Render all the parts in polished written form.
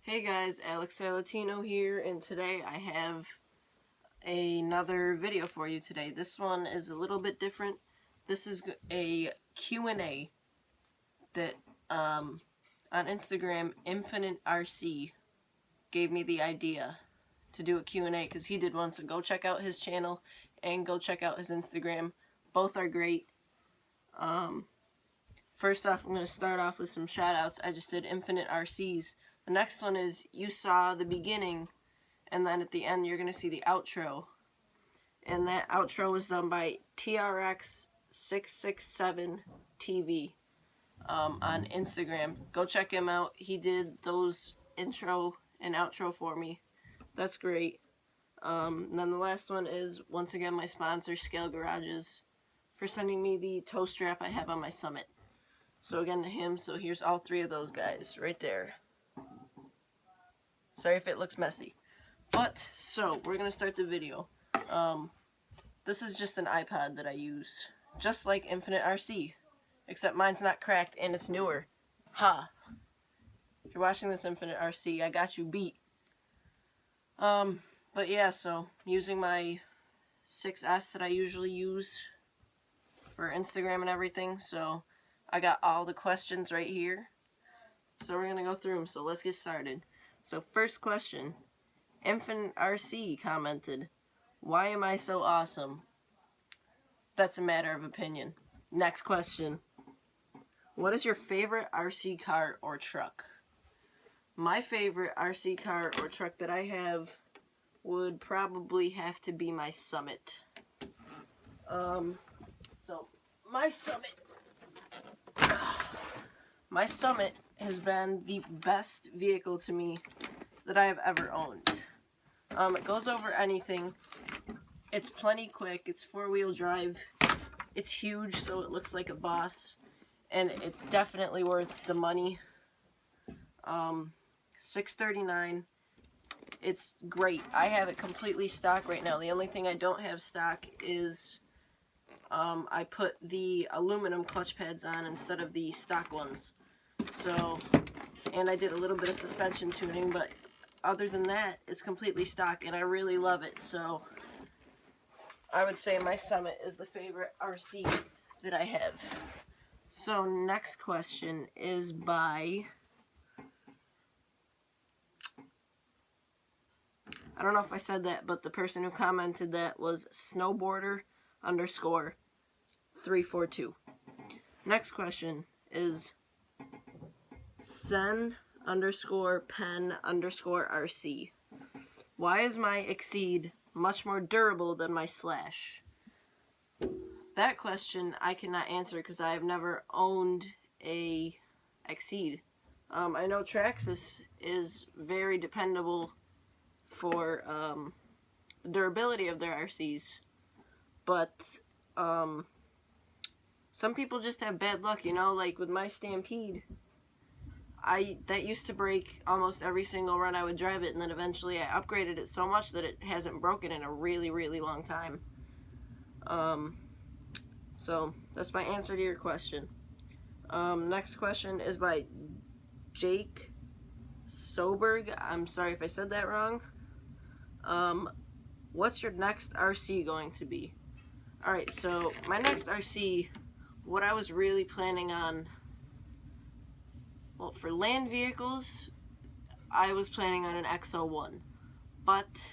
Hey guys, Alex Salatino here, and today I have another video for you today. This one is a little bit different. This is a Q&A that on Instagram, Infinite RC gave me the idea to do a Q&A because he did one, so go check out his channel and go check out his Instagram. Both are great. First off, I'm going to start off with some shout outs. I just did Infinite RCs. The next one is you saw the beginning, and then at the end you're going to see the outro. And that outro was done by TRX667TV on Instagram. Go check him out. He did those intro and outro for me. That's great. And then the last one is, once again, my sponsor, Scale Garages, for sending me the toe strap I have on my Summit. So again to him, so here's all three of those guys right there. Sorry if it looks messy. But, so, we're going to start the video. This is just an iPod that I use, just like Infinite RC, except mine's not cracked and it's newer. Ha! If you're watching this, Infinite RC, I got you beat. But yeah, so, using my 6S that I usually use for Instagram and everything, so I got all the questions right here. So we're going to go through them, so let's get started. So first question, Infinite RC commented, "Why am I so awesome?" That's a matter of opinion. Next question, what is your favorite RC car or truck? My favorite RC car or truck that I have would probably have to be my Summit. So my Summit has been the best vehicle to me that I have ever owned. It goes over anything. It's plenty quick. It's 4-wheel drive. It's huge, so it looks like a boss. And it's definitely worth the money. $639. It's great. I have it completely stock right now. The only thing I don't have stock is I put the aluminum clutch pads on instead of the stock ones. So, and I did a little bit of suspension tuning, but other than that, it's completely stock, and I really love it. So, I would say my Summit is the favorite RC that I have. So, next question is by, I don't know if I said that, but the person who commented that was snowboarder_342. Next question is sen_pen_RC. Why is my Exceed much more durable than my Slash? That question I cannot answer because I have never owned a Exceed. I know Traxxas is very dependable for the durability of their RCs, but some people just have bad luck, you know, like with my Stampede. That used to break almost every single run I would drive it, and then eventually I upgraded it so much that it hasn't broken in a really, really long time. So that's my answer to your question. Next question is by Jake Soberg. I'm sorry if I said that wrong. What's your next RC going to be? Alright, so my next RC, what I was really planning on, well, for land vehicles, I was planning on an X01. But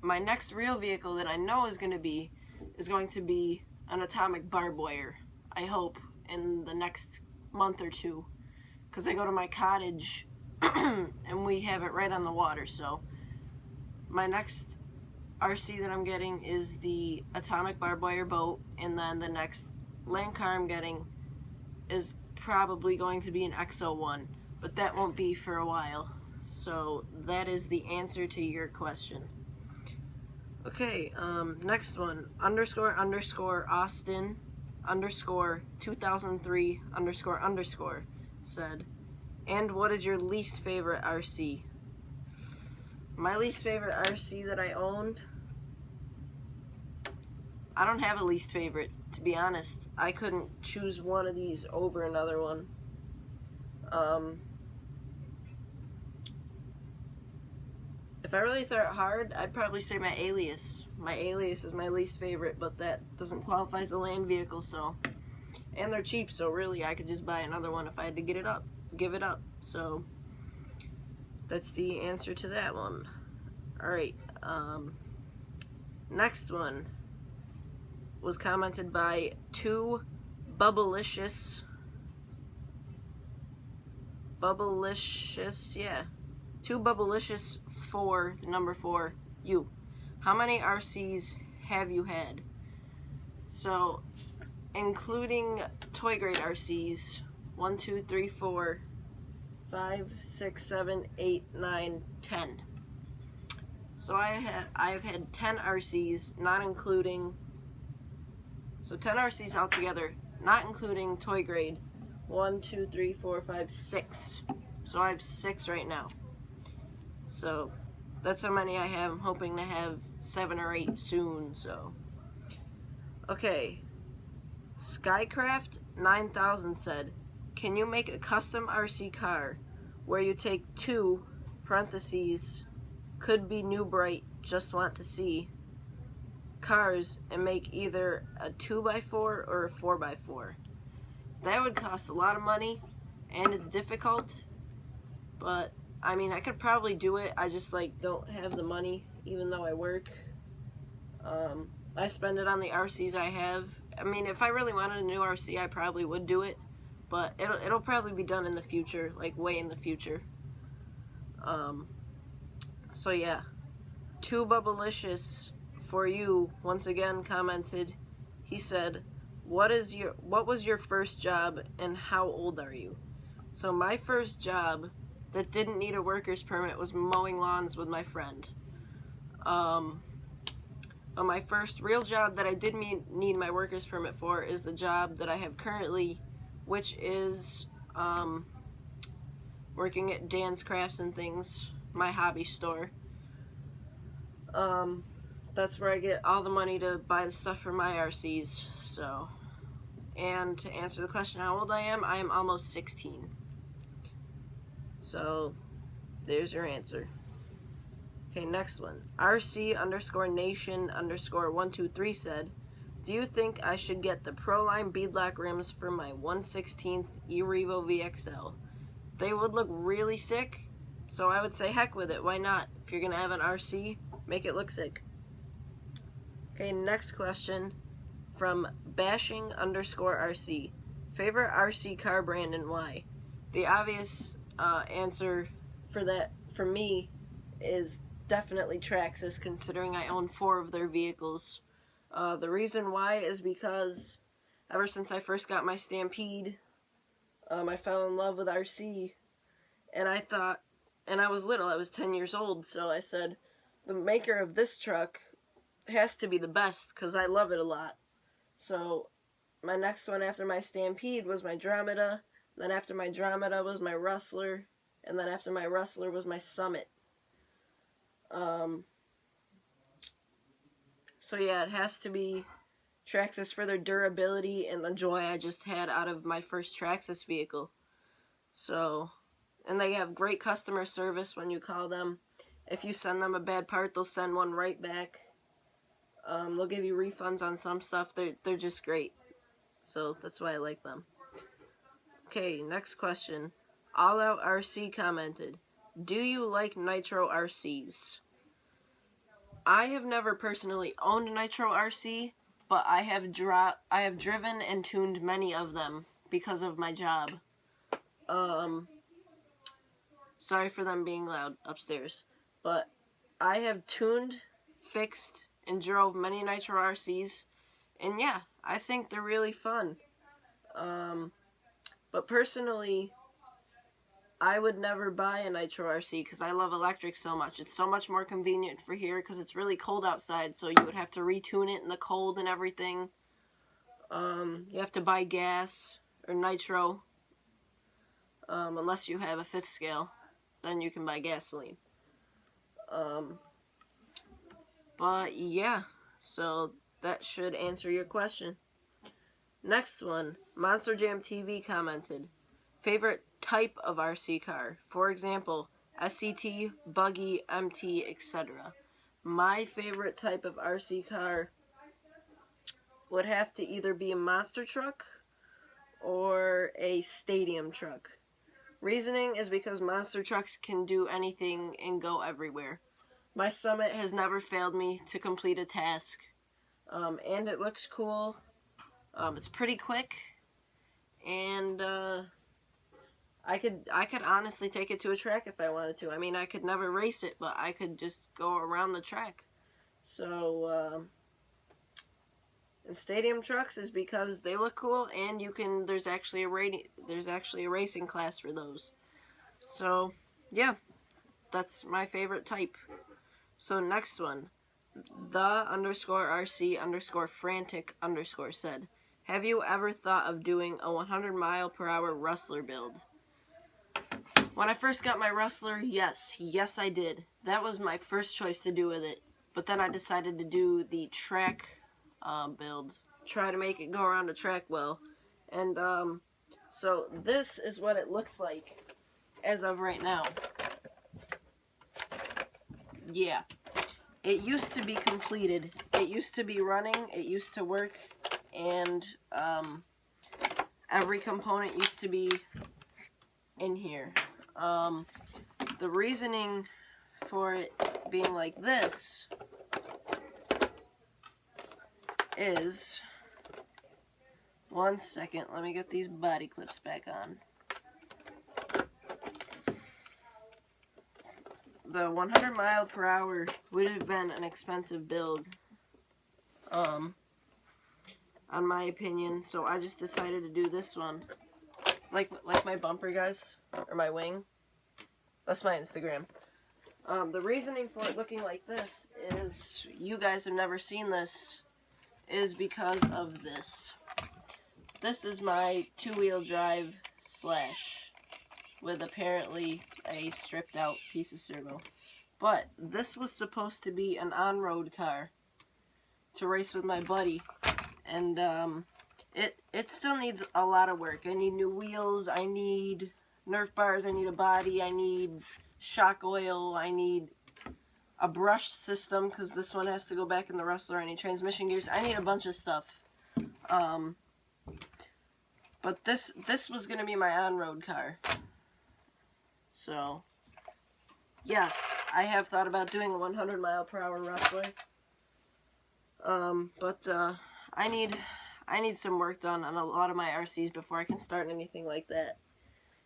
my next real vehicle that I know is going to be an atomic barbed wire, I hope, in the next month or two. Because I go to my cottage and we have it right on the water, so my next RC that I'm getting is the atomic barbed wire boat, and then the next land car I'm getting is probably going to be an X01, but that won't be for a while. So that is the answer to your question. Okay, next one, _Austin_2003_ said, and what is your least favorite RC? My least favorite RC that I owned, I don't have a least favorite, to be honest. I couldn't choose one of these over another one. If I really thought hard, I'd probably say my Alias. My Alias is my least favorite, but that doesn't qualify as a land vehicle, so. And they're cheap, so really I could just buy another one if I had to give it up. So that's the answer to that one. Alright, next one was commented by 2 Bubblicious, yeah. 2 Bubblicious 4, the number 4, you. How many RCs have you had? So, including toy grade RCs, 1, 2, 3, 4, 5, 6, 7, 8, 9, 10. So I've had 10 RCs, not including, so 10 RCs altogether, not including toy grade. 1, 2, 3, 4, 5, 6. So I have 6 right now. So that's how many I have. I'm hoping to have 7 or 8 soon. So okay, Skycraft 9000 said, can you make a custom RC car where you take 2 parentheses, could be new bright, just want to see, cars and make either a 2x4 or a 4x4? That would cost a lot of money and it's difficult, but I mean, I could probably do it. I just don't have the money, even though I work. I spend it on the RCs I have. I mean, if I really wanted a new RC, I probably would do it, but it'll probably be done in the future, way in the future. So yeah, 2 Bubblicious for you once again commented. He said, what was your first job and how old are you? So my first job that didn't need a worker's permit was mowing lawns with my friend. But my first real job that I did need my worker's permit for is the job that I have currently, which is working at Dan's Crafts and Things, my hobby store. That's where I get all the money to buy the stuff for my RCs. So, and to answer the question how old I am almost 16. So there's your answer. Okay, next one. RC_Nation_123 said, do you think I should get the Proline beadlock rims for my 1/16 eRevo VXL? They would look really sick, so I would say heck with it. Why not? If you're gonna have an RC, make it look sick. Okay, next question from Bashing_RC. Favorite RC car brand and why? The obvious answer for that for me is definitely Traxxas, considering I own 4 of their vehicles. The reason why is because ever since I first got my Stampede, I fell in love with RC, and I thought, and I was little, I was 10 years old, so I said, the maker of this truck has to be the best, because I love it a lot. So my next one after my Stampede was my Dromeda, then after my Dromeda was my Rustler, and then after my Rustler was my Summit. So yeah, it has to be Traxxas for their durability and the joy I just had out of my first Traxxas vehicle. So, and they have great customer service when you call them. If you send them a bad part, they'll send one right back. They'll give you refunds on some stuff. They're just great. So that's why I like them. Okay, next question. All Out RC commented, do you like Nitro RCs? I have never personally owned a Nitro RC, but I have driven and tuned many of them because of my job. Sorry for them being loud upstairs, but I have tuned, fixed, and drove many Nitro RCs, and yeah, I think they're really fun. But personally, I would never buy a Nitro RC because I love electric so much. It's so much more convenient for here because it's really cold outside, so you would have to retune it in the cold and everything. You have to buy gas or nitro, unless you have a 5th scale. Then you can buy gasoline. But yeah, so that should answer your question. Next one, Monster Jam TV commented, favorite type of RC car? For example, SCT, buggy, MT, etc. My favorite type of RC car would have to either be a monster truck or a stadium truck. Reasoning is because monster trucks can do anything and go everywhere. My Summit has never failed me to complete a task, and it looks cool. It's pretty quick, and I could honestly take it to a track if I wanted to. I mean, I could never race it, but I could just go around the track. So, and stadium trucks is because they look cool, and there's actually a racing class for those. So, yeah, that's my favorite type. So next one, the_RC_frantic_ said, have you ever thought of doing a 100-mile-per-hour Rustler build? When I first got my Rustler, yes I did. That was my first choice to do with it. But then I decided to do the track build. Try to make it go around the track well. And so this is what it looks like as of right now. Yeah. It used to be completed. It used to be running. It used to work. And every component used to be in here. The reasoning for it being like this is... One second, let me get these body clips back on. The 100-mile-per-hour would have been an expensive build, on my opinion, so I just decided to do this one. Like my bumper, guys, or my wing. That's my Instagram. The reasoning for it looking like this is, you guys have never seen this, is because of this. This is my two-wheel drive slash, with apparently a stripped out piece of servo. But this was supposed to be an on-road car to race with my buddy, and it still needs a lot of work. I need new wheels, I need Nerf bars, I need a body, I need shock oil, I need a brush system because this one has to go back in the Rustler, I need transmission gears, I need a bunch of stuff. But this was going to be my on-road car. So, yes, I have thought about doing a 100-mile-per-hour Rustler. But I need some work done on a lot of my RCs before I can start anything like that.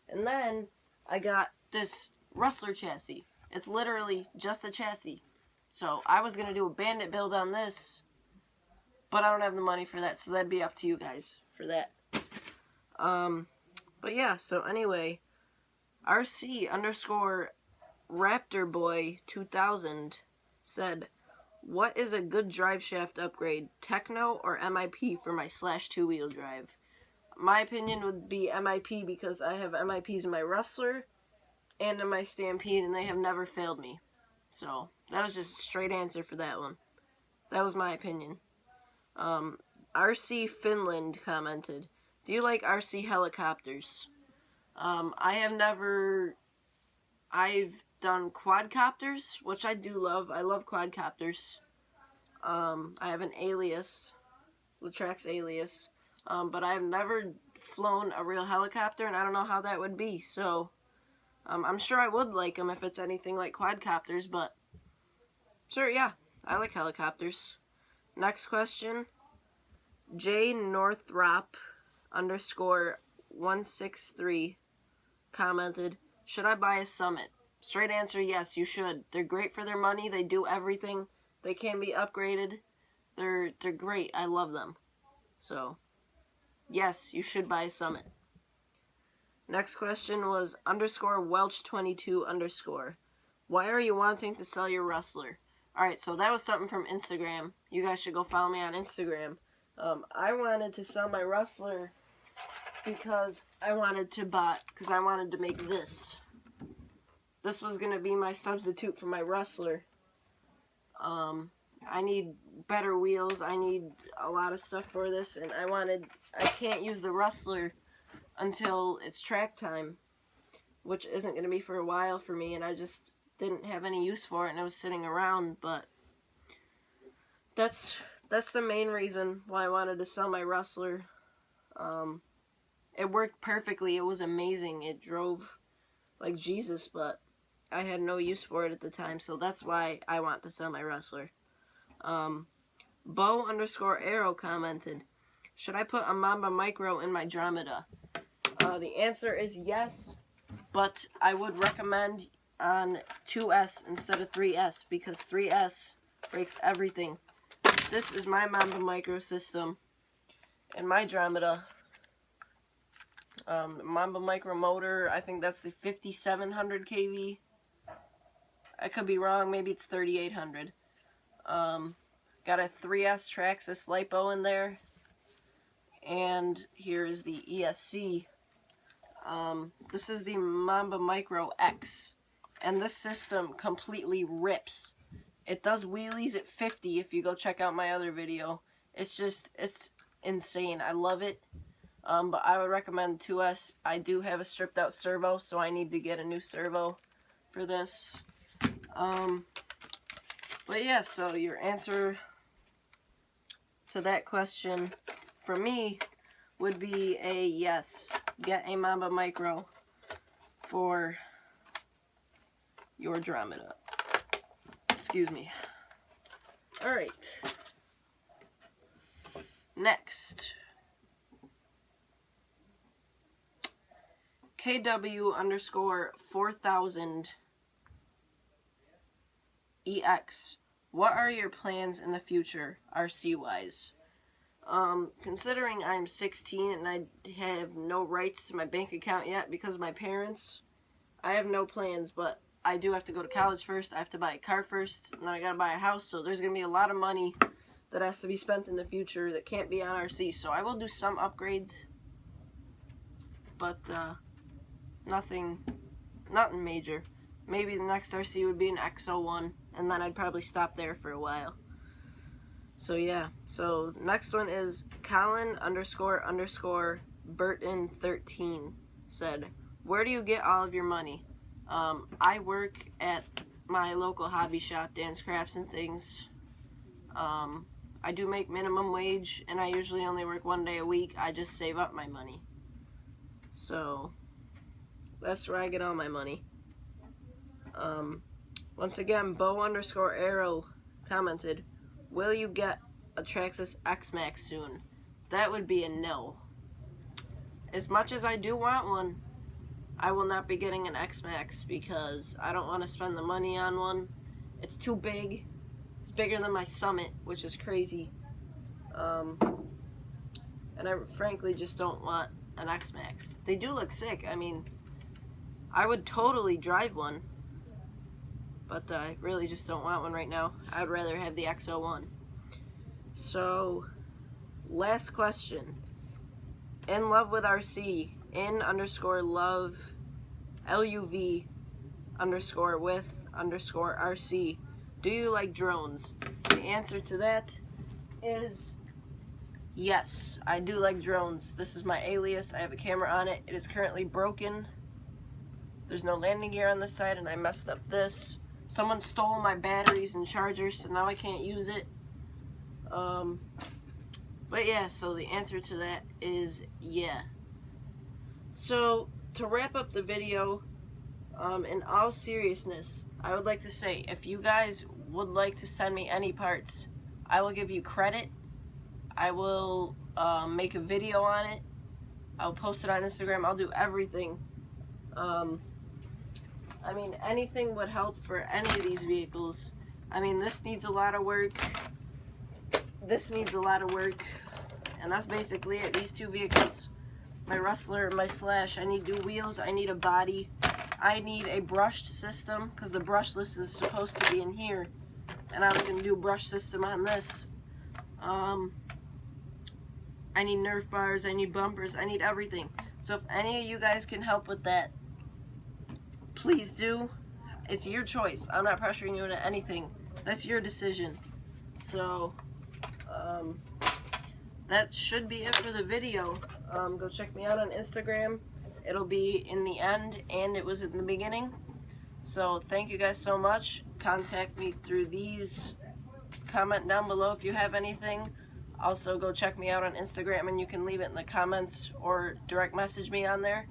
And then I got this Rustler chassis. It's literally just a chassis. So I was going to do a bandit build on this, but I don't have the money for that, so that'd be up to you guys for that. But yeah, so anyway, RC_RaptorBoy2000 said, what is a good drive shaft upgrade, Techno or MIP for my slash two-wheel drive? My opinion would be MIP because I have MIPs in my Rustler and in my Stampede, and they have never failed me. So, that was just a straight answer for that one. That was my opinion. RC Finland commented, do you like RC helicopters? I've done quadcopters, which I do love. I love quadcopters. I have an Alias, Latrax Alias, but I have never flown a real helicopter, and I don't know how that would be, so I'm sure I would like them if it's anything like quadcopters, but sure, yeah, I like helicopters. Next question, JNorthrop_163 commented, should I buy a Summit? Straight answer, yes, you should. They're great for their money. They do everything. They can be upgraded. They're great. I love them. So, yes, you should buy a Summit. Next question was _Welch22_. Why are you wanting to sell your Rustler? Alright, so that was something from Instagram. You guys should go follow me on Instagram. I wanted to sell my Rustler because I wanted to make this. This was going to be my substitute for my Rustler. I need better wheels, I need a lot of stuff for this, and I can't use the Rustler until it's track time. which isn't going to be for a while for me, and I just didn't have any use for it, and it was sitting around. But that's the main reason why I wanted to sell my Rustler. It worked perfectly. It was amazing. It drove like Jesus, but I had no use for it at the time, so that's why I want to sell my Rustler. Bo_Arrow commented, should I put a Mamba Micro in my Dromeda? The answer is yes, but I would recommend on 2S instead of 3S, because 3S breaks everything. This is my Mamba Micro system and my Dromeda. Mamba Micro motor, I think that's the 5700 kV. I could be wrong, maybe it's 3800. Got a 3S Traxxas LiPo in there. And here is the ESC. This is the Mamba Micro X. And this system completely rips. It does wheelies at 50 if you go check out my other video. It's insane. I love it. But I would recommend 2S. I do have a stripped out servo, so I need to get a new servo for this. But yeah, so your answer to that question for me would be a yes. Get a Mamba Micro for your Dromeda. Excuse me. Alright. Next. KW_4000 EX. What are your plans in the future, RC-wise? Considering I'm 16 and I have no rights to my bank account yet because of my parents, I have no plans, but I do have to go to college first, I have to buy a car first, and then I gotta buy a house, so there's gonna be a lot of money that has to be spent in the future that can't be on RC, so I will do some upgrades, but, nothing major. Maybe the next RC would be an X01, and then I'd probably stop there for a while. So yeah, so next one is Colin__Burton13 said, where do you get all of your money? I work at my local hobby shop, Dan's Crafts and Things. I do make minimum wage, and I usually only work 1 day a week. I just save up my money. So that's where I get all my money. Once again, Bo_Arrow commented, will you get a Traxxas X-Max soon? That would be a no. As much as I do want one, I will not be getting an X-Max because I don't want to spend the money on one. It's too big. It's bigger than my Summit, which is crazy. And I frankly just don't want an X-Max. They do look sick. I mean, I would totally drive one, but I really just don't want one right now. I'd rather have the X01. So, last question. In love with RC, in_love LUV_with_RC. Do you like drones? The answer to that is yes, I do like drones. This is my Alias. I have a camera on it. It is currently broken. There's no landing gear on this side, and I messed up this. Someone stole my batteries and chargers, so now I can't use it. But yeah, so the answer to that is yeah. So, to wrap up the video, in all seriousness, I would like to say, if you guys would like to send me any parts, I will give you credit. I will make a video on it. I'll post it on Instagram. I'll do everything. I mean, anything would help for any of these vehicles. I mean, this needs a lot of work. This needs a lot of work. And that's basically it. These two vehicles. My Rustler and my Slash. I need new wheels. I need a body. I need a brushed system, because the brushless is supposed to be in here. And I was going to do a brush system on this. I need Nerf bars. I need bumpers. I need everything. So if any of you guys can help with that, please do. It's your choice. I'm not pressuring you into anything. That's your decision. So, that should be it for the video. Go check me out on Instagram It'll be in the end and it was in the beginning. So thank you guys so much. Contact me through these. Comment down below if you have anything. Also go check me out on Instagram and you can leave it in the comments or direct message me on there.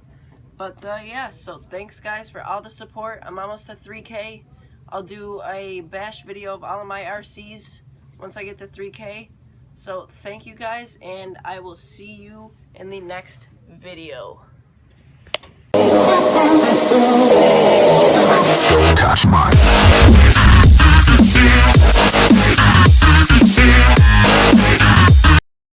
But yeah, so thanks guys for all the support. I'm almost to 3K. I'll do a bash video of all of my RCs once I get to 3K. So thank you guys, and I will see you in the next video. Touch my